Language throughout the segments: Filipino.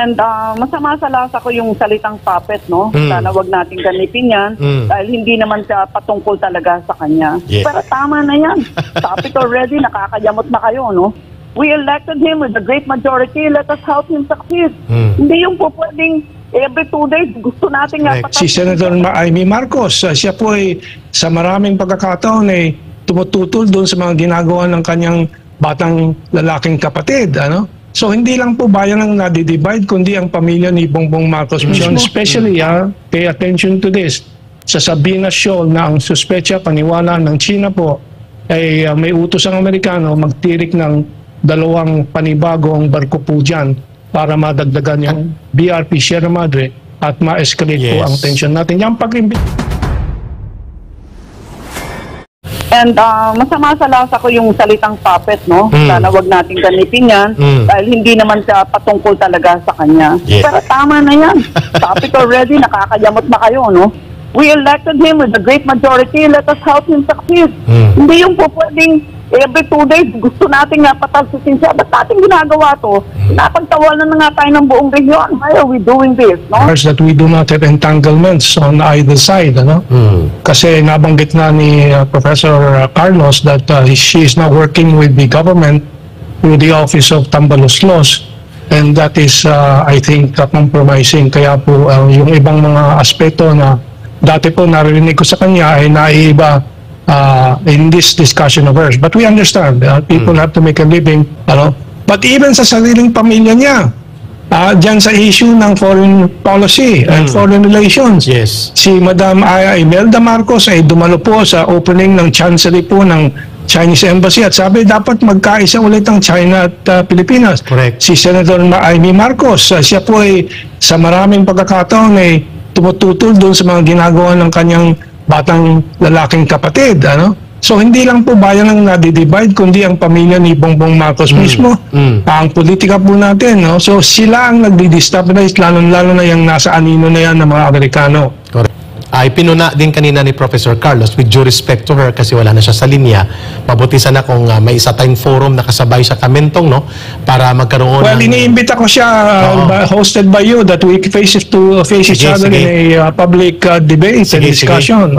And masama sa lasa ko yung salitang puppet, no? Sana wag nating gamitin yan dahil hindi naman siya patungkol talaga sa kanya. Yes. Pero tama na yan. Stop it already, nakakayamot na kayo, no? We elected him with a great majority. Let us help him succeed. Hindi yung po pwedeng every 2 days gusto natin nga Si Senator Amy Marcos, siya po ay sa maraming pagkakataon ay tumututol doon sa mga ginagawa ng kanyang batang lalaking kapatid, ano? So hindi lang po bayan ang nadi-divide kundi ang pamilya ni Bongbong Marcos mismo. Especially, pay attention to this. Sa Sabina Shoal na ang suspecha, paniwala ng China po ay may utos ang Amerikano magtirik ng 2 panibagong barko po dyan para madagdagan yung BRP Sierra Madre at ma-escalate po ang tension natin. Yung And masama sa lasa ko yung salitang puppet, no? Sana wag nating gamitin yan dahil hindi naman siya patungkol talaga sa kanya. Yes. Pero tama na yan. Stop it already, nakakayamot na kayo, no? We elected him with a great majority. Let us help him succeed. Hindi yung po pwedeng every 2 days gusto natin nga patalsisin siya. Ba't natin ginagawa to? Napagtawalan na nga tayo ng buong region. Why are we doing this, no? that we do not have entanglements on either side, ano? Kasi nabanggit na ni Professor Carlos that she is now working with the government through the Office of Tambaluslos, and that is I think compromising. Kaya po yung ibang mga aspeto na dati po narinig ko sa kanya ay naiiba in this discussion of hers. But we understand people have to make a living, ano? But even sa sariling pamilya niya, dyan sa issue ng foreign policy and foreign relations, si Madam Imelda Marcos ay dumalo po sa opening ng chancery po ng Chinese Embassy at sabi dapat magkaisa ulit ang China at Pilipinas. Correct. Si Senator Amy Marcos, siya po ay sa maraming pagkakataon ay tumututol doon sa mga ginagawa ng kanyang batang lalaking kapatid, ano? So hindi lang po bayan ang nadi-divide kundi ang pamilya ni Bongbong Marcos mismo. Ang politika po natin, no? So sila ang nagdi-destabilize, lalo na yung nasa anino na yan ng mga Amerikano. Correct. Ay pinuna din kanina ni Professor Carlos, with due respect to her kasi wala na siya sa linya. Mabuti sana kung may isa tayong forum na kasabay sa Kamentong, no? Para magkaroon iniimbita ko siya hosted by you that we face each other in a public debate and discussion.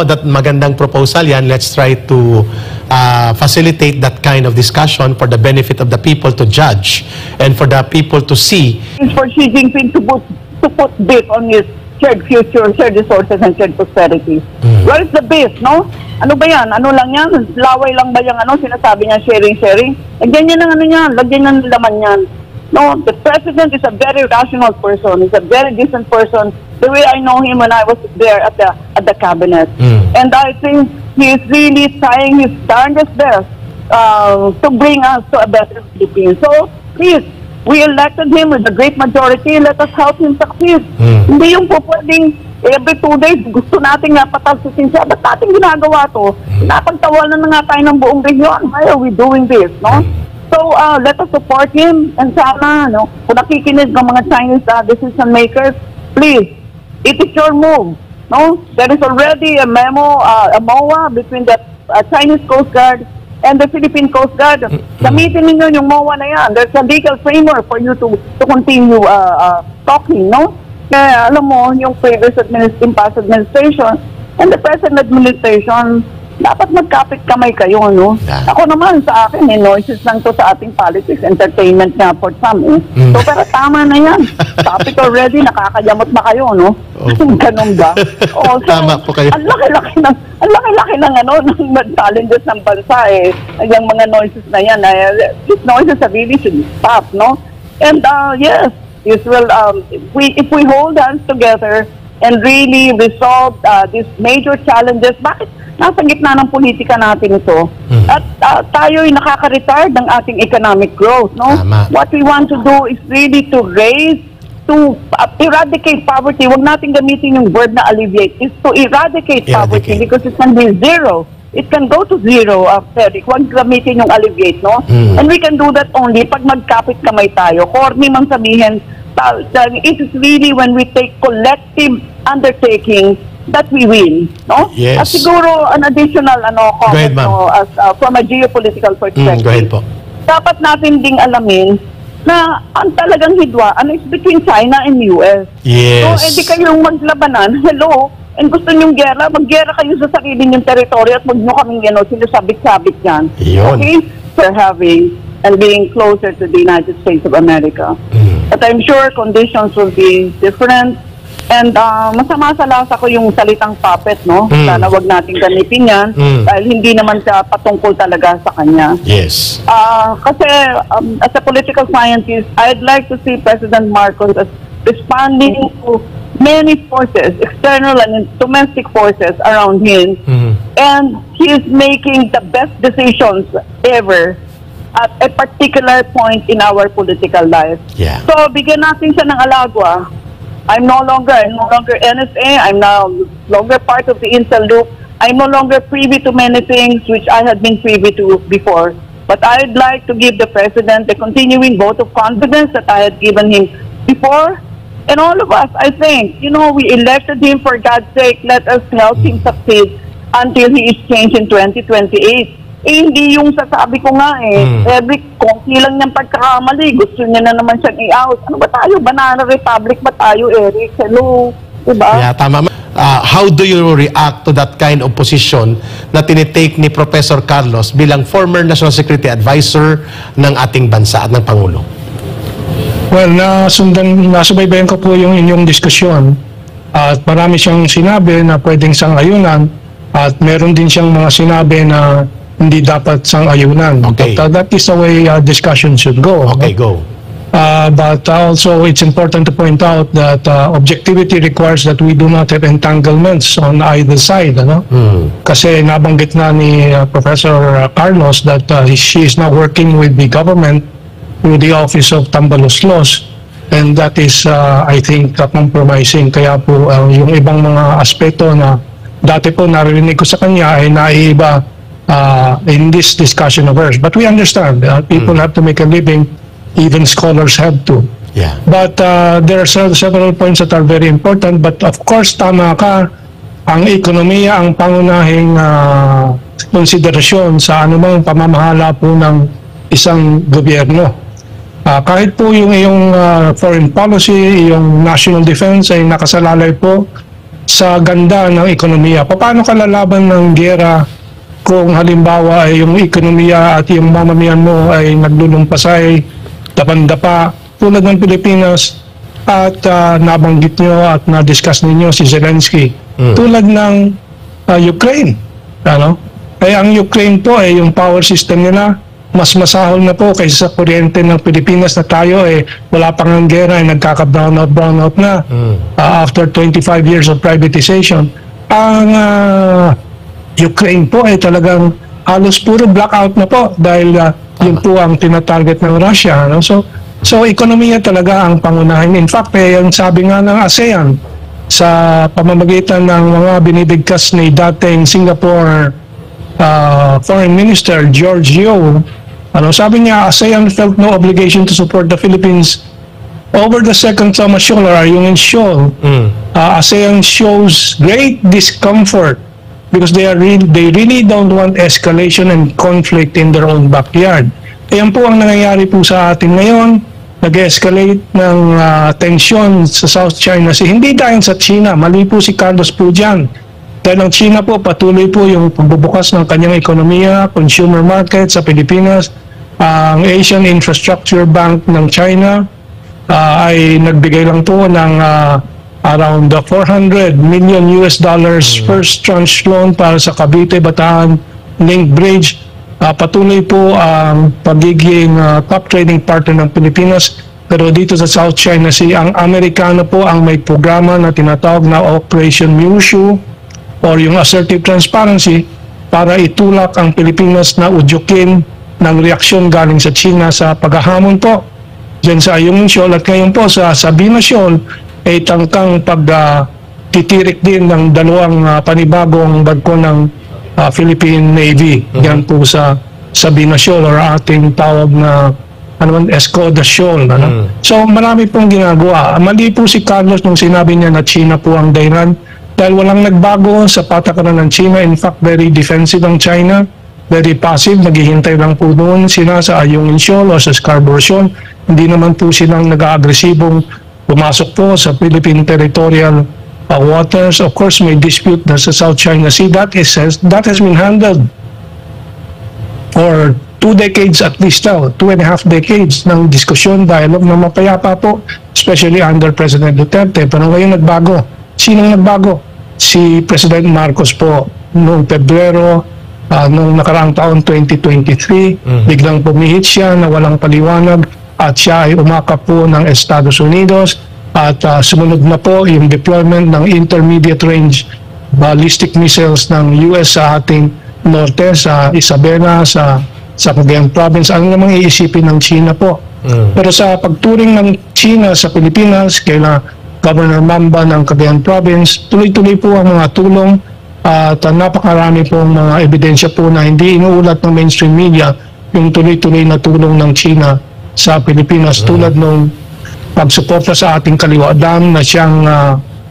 That magandang proposal yan. Let's try to facilitate that kind of discussion for the benefit of the people to judge and for the people to see. For Xi Jinping to put bit on his shared future, shared resources, and shared prosperity. Where is the base, no? Ano ba yan? Ano lang yan? Laway lang ba yung sinasabi niya sharing? Lagyan niya ng lagyan niya ng laman yan. No, the president is a very rational person. He's a very decent person. The way I know him when I was there at the cabinet. And I think he is really trying his darndest best to bring us to a better Philippines. So, please, we elected him with a great majority. Let us help him succeed. Hindi yung po pwedeng every 2 days gusto natin nga patalsisin siya. Ba't natin ginagawa to? Napagtawalan na nga tayo ng buong region. Why are we doing this, no? So, let us support him. And sana, no, kung nakikinig ng mga Chinese decision makers, please, it is your move, no? There is already a memo, a MOA between the Chinese Coast Guard and the Philippine Coast Guard. Gamitin ninyo yung MOA na yan. There's a legal framework for you to continue talking, no? Kaya alam mo, yung previous past administration and the present administration, dapat magkapit kamay kayo, no? Ako naman sa akin, noises lang to sa ating politics, entertainment nga for some, eh. So, pero tama na yan. Stop it already, nakakayamot na kayo, no? Ganun ba? So, tama po kayo. Ang laki-laki ng ng challenges ng bansa, eh. Yung mga noises na yan, these noises really should stop, no? And yes, Israel, if we hold hands together and really resolve these major challenges, bakit nasa gitna ng politika natin ito? At tayo'y nakaka-retard ng ating economic growth, no? What we want to do is really to eradicate poverty. Huwag natin gamitin yung word na alleviate. It's to eradicate poverty because it can be zero. It can go to zero after. Huwag gamitin yung alleviate, no? And we can do that only pag magkapit kamay tayo. Corny man sabihin, it is really when we take collective undertaking that we win, no? Yes. At siguro an additional comment, ahead, no, as from a geopolitical perspective. Go ahead po. Dapat natin ding alamin na ang talagang hidwaan is between China and US. Yes. So, edi kayong maglabanan, hello, and gusto nyong gera, maggera kayo sa sarili nyong teritoryo at wag nyo kaming sinasabit-sabit yan. Yun. Okay? For having and being closer to the United States of America. But I'm sure conditions will be different. And masama sa lasa ko yung salitang puppet, no? Sana wag nating ganipin yan dahil hindi naman siya patungkol talaga sa kanya. Yes. Kasi as a political scientist, I'd like to see President Marcos as responding to many forces, external and domestic forces around him. And he is making the best decisions ever at a particular point in our political life. Yeah. So, bigyan natin siya ng alagwa. I'm no longer NSA. I'm no longer part of the Intel loop. I'm no longer privy to many things which I had been privy to before. But I'd like to give the President the continuing vote of confidence that I had given him before. And all of us, I think, we elected him for God's sake. Let us help him succeed until he is changed in 2028. Hindi yung sasabi ko nga every konti lang niyang pagkakamali, gusto niya na naman siyang i-out. Ano ba tayo? Banana Republic ba tayo, Eric? Hello? Diba? Yeah, tama. How do you react to that kind of position na tinitake ni Professor Carlos bilang former National Security Advisor ng ating bansa at ng Pangulo? Well, nasubaybayan ko po yung inyong diskusyon at marami siyang sinabi na pwedeng sang-ayunan at meron din siyang mga sinabi na hindi dapat sang-ayunan. Okay. But that is the way discussion should go. Okay, go. But also, it's important to point out that objectivity requires that we do not have entanglements on either side. Kasi nabanggit na ni Professor Carlos that she is now working with the government through the Office of Tambaloslos. And that is, I think, compromising. Kaya po, yung ibang mga aspeto na dati po narinig ko sa kanya ay naiiba in this discussion of ours. But we understand people have to make a living, even scholars have to. Yeah. But there are several points that are very important. But of course, tama ka, ang ekonomiya ang pangunahing konsiderasyon sa anumang pamamahala po ng isang gobyerno. Kahit po yung iyong foreign policy, yung national defense ay nakasalalay po sa ganda ng ekonomiya. Paano ka lalaban ng giyera kung halimbawa ay yung ekonomiya at yung mamamayan mo ay naglulumpasay, dapa tulad ng Pilipinas at nabanggit nyo at na-discuss ninyo si Zelensky. Tulad ng Ukraine. Kaya ang Ukraine po ay yung power system nila mas masahol na po kaysa sa kuryente ng Pilipinas na tayo wala pang ang gera ay nagkaka-brownout na after 25 years of privatization. Ang Ukraine po ay talagang halos puro blackout na po dahil yun po ang tinatarget ng Russia. So ekonomiya talaga ang pangunahin. In fact, yung sabi nga ng ASEAN sa pamamagitan ng mga binibigkas ni dating Singapore Foreign Minister George Yeo, sabi niya, ASEAN felt no obligation to support the Philippines over the second Thomas Shoal or Ayungin Shoal. ASEAN shows great discomfort because they really don't want escalation and conflict in their own backyard. Ayan po ang nangyayari po sa atin ngayon. Nag-escalate ng tensyon sa South China Sea. Hindi dahil sa China, mali po si Carlos po dyan. Dahil ang China po, patuloy po yung pagbubukas ng kanyang ekonomiya, consumer market sa Pilipinas. Ang Asian Infrastructure Bank ng China ay nagbigay lang po ng around $400 million first tranche loan para sa Cavite-Bataan Link Bridge. Patuloy po ang pagiging top trading partner ng Pilipinas. Pero dito sa South China Sea, ang Amerikano po ang may programa na tinatawag na Operation Myushu or yung assertive transparency para itulak ang Pilipinas na udyukin ng reaksyon galing sa China sa paghahamon po dyan sa Ayungin Shoal at ngayon po sa Sabina Shoal ay tangkang pagtitirik din ng dalawang panibagong barko ng Philippine Navy. Yan po sa Sabina Shoal or ating tawag na Escoda Shoal. So marami pong ginagawa. Mali po si Carlos nung sinabi niya na China po ang dahilan dahil walang nagbago sa patakaran ng China. In fact, very defensive ang China. Very passive. Naghihintay lang po doon sila sa Ayungin Shoal o sa Scarborough Shoal. Hindi naman po silang nag-aagresibong pumasok po sa Philippine territorial waters. Of course, may dispute na sa South China Sea. That has been handled for 2 decades at least now, 2.5 decades ng diskusyon, dialogue na mapayapa po, especially under President Duterte. Pero ngayon nagbago. Sinong nagbago? Si President Marcos po noong Pebrero, noong nakaraang taon 2023, biglang pumihit siya na walang paliwanag at siya ay umakap po ng Estados Unidos at sumunod na po yung deployment ng intermediate range ballistic missiles ng US sa ating norte, sa Isabela, sa Cagayan Province. Ano namang iisipin ng China po? Pero sa pagturing ng China sa Pilipinas, kaila Governor Mamba ng Cagayan Province, tuloy-tuloy po ang mga tulong at napakarami pong mga ebidensya po na hindi inuulat ng mainstream media yung tuloy-tuloy na tulong ng China sa Pilipinas, tulad nung pagsuporta sa ating Kaliwa Dam na siyang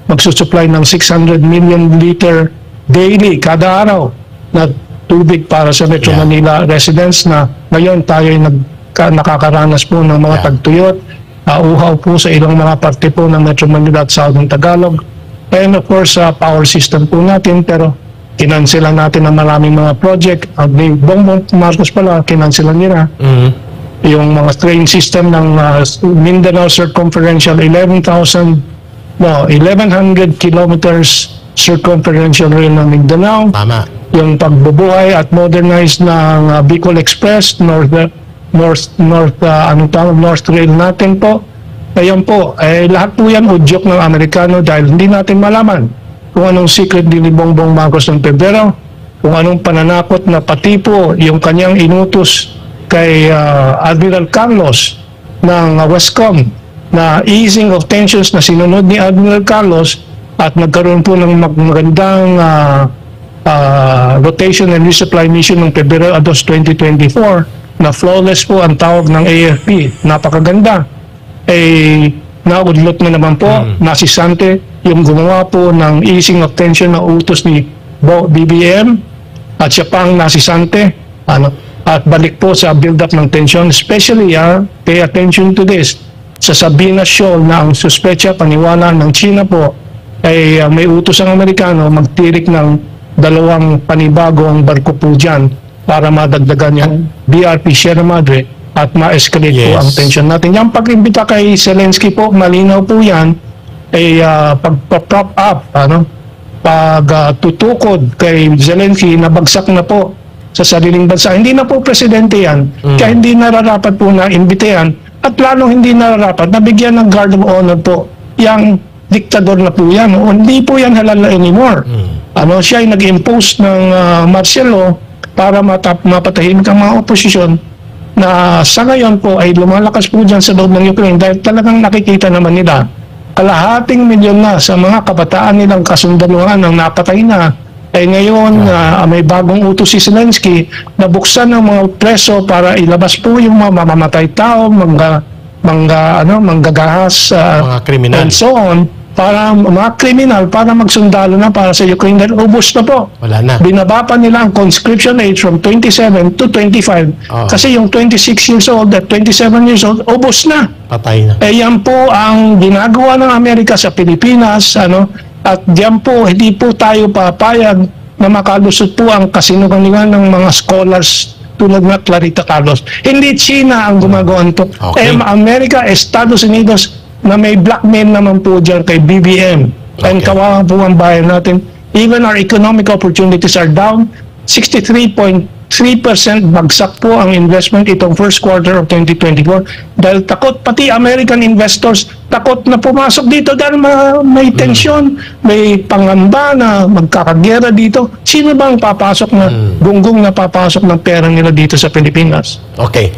magsusupply ng 600 million liter daily kada araw na tubig para sa Metro Manila residents, na ngayon tayo ay nakakaranas po ng mga tagtuyot, uhaw po sa ilang mga parte po ng Metro Manila at Southern Tagalog. And of course, power system po natin, pero kinansilan natin ang maraming mga project. Ni Bongbong Marcos pala, kinansilan nila. Yung mga train system ng Mindanao Circumferential, 1,100 kilometers circumferential rail ng Mindanao. Tama. Yung pagbubuhay at modernize ng Bicol Express, North Rail natin po. Ayan po, lahat po yan udyok ng Amerikano dahil hindi natin malaman kung anong secret ni Bongbong Marcos ng Pebrero, kung anong pananakot na pati po yung kanyang inutos kay Admiral Carlos ng Westcom na easing of tensions na sinunod ni Admiral Carlos at nagkaroon po ng magandang rotation and resupply mission ng Pebrero 2, 2024 na flawless po ang tawag ng AFP. Napakaganda. Naudlot na naman po, nasisante yung gumawa po ng easing of tension na utos ni BBM at siya pang nasisante at balik po sa build-up ng tension. Especially, pay attention to this. Sa Sabina Shoal na ang suspecha, paniwala ng China po, ay may utos ang Amerikano magtirik ng 2 panibagong barko po dyan para madagdagan yung BRP Sierra Madre at ma-escalate po ang tension natin. Yung pag-imbita kay Zelensky po, malinaw po yan, pag-prop up, pag-tutukod kay Zelensky, nabagsak na po sa sariling bansa. Hindi na po presidente yan, kaya hindi nararapat po na imbitayan at lalong hindi nararapat nabigyan ng guard of honor po yung diktador na po yan. Hindi po yan halal anymore. Siya ay nag-impose ng martial law para mapatahimik ang mga oposisyon na sa ngayon po ay lumalakas po dyan sa loob ng Ukraine dahil talagang nakikita naman nila kalahating milyon na sa mga kabataan nilang kasundaluhan ang napatay na. Ngayon may bagong utos si Zelensky na buksan ng mga preso para ilabas po yung mga mamamatay tao, manggagahas, mga kriminal, and so on, para mga kriminal, para magsundalo na para sa Ukraine dahil ubos na po. Wala na. Binaba pa nila ang conscription age from 27 to 25 kasi yung 26 years old at 27 years old, ubos na. Patay na. Yan po ang ginagawa ng Amerika sa Pilipinas, at diyan po, hindi po tayo papayag na makalusot po ang kasinungalingan ng mga scholars tulad na Clarita Carlos. Hindi China ang gumagawa nito. Amerika, Estados Unidos, na may blackmail naman po dyan kay BBM. And kawawa po ang bayan natin. Even our economic opportunities are down. 63.3% bagsak po ang investment itong first quarter of 2024 dahil takot, pati American investors takot na pumasok dito dahil may tensyon, may pangamba na magkakagera dito. Sino bang papasok na gunggong na papasok ng pera nila dito sa Pilipinas? Okay.